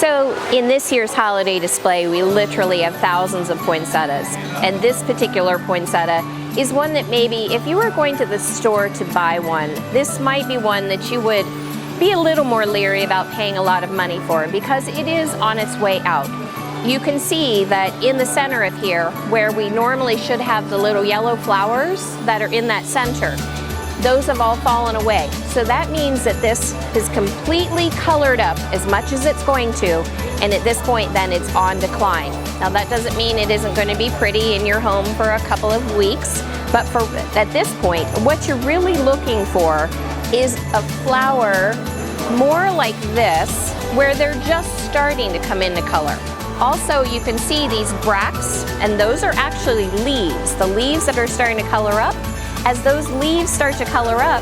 So in this year's holiday display, we literally have thousands of poinsettias. And this particular poinsettia is one that maybe if you were going to the store to buy one, this might be one that you would be a little more leery about paying a lot of money for because it is on its way out. You can see that in the center of here, where we normally should have the little yellow flowers that are in that center, those have all fallen away. So that means that this is completely colored up as much as it's going to, and at this point then it's on decline. Now that doesn't mean it isn't going to be pretty in your home for a couple of weeks, but at this point, what you're really looking for is a flower more like this, where they're just starting to come into color. Also, you can see these bracts, and those are actually leaves. The leaves that are starting to color up. As those leaves start to color up,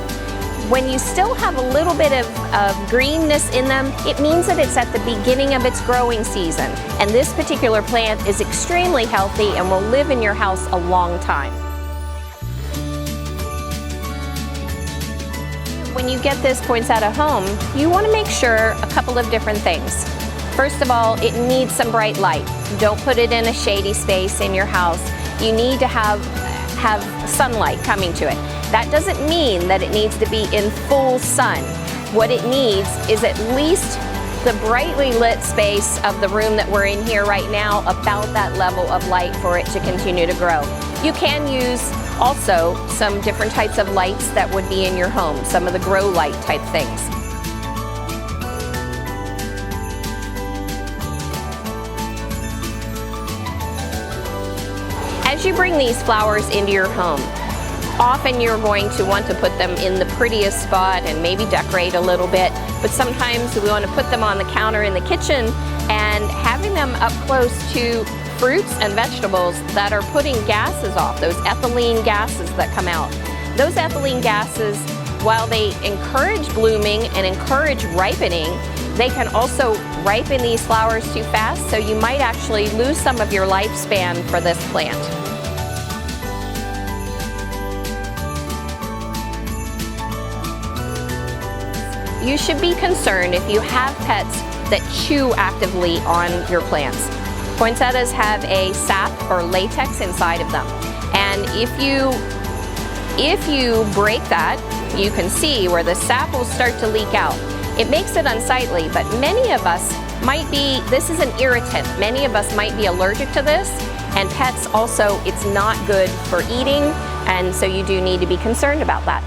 when you still have a little bit of greenness in them, it means that it's at the beginning of its growing season. And this particular plant is extremely healthy and will live in your house a long time. When you get this poinsettia home, you want to make sure a couple of different things. First of all, it needs some bright light. Don't put it in a shady space in your house. You need to have sunlight coming to it. That doesn't mean that it needs to be in full sun. What it needs is at least the brightly lit space of the room that we're in here right now, about that level of light for it to continue to grow. You can use also some different types of lights that would be in your home, some of the grow light type things. As you bring these flowers into your home, often you're going to want to put them in the prettiest spot and maybe decorate a little bit, but sometimes we want to put them on the counter in the kitchen, and having them up close to fruits and vegetables that are putting gases off, those ethylene gases that come out. Those ethylene gases, while they encourage blooming and encourage ripening, they can also ripen these flowers too fast, so you might actually lose some of your lifespan for this plant. You should be concerned if you have pets that chew actively on your plants. Poinsettias have a sap or latex inside of them, and if you break that, you can see where the sap will start to leak out. It makes it unsightly, but many of us this is an irritant. Many of us might be allergic to this, and pets also, it's not good for eating, and so you do need to be concerned about that.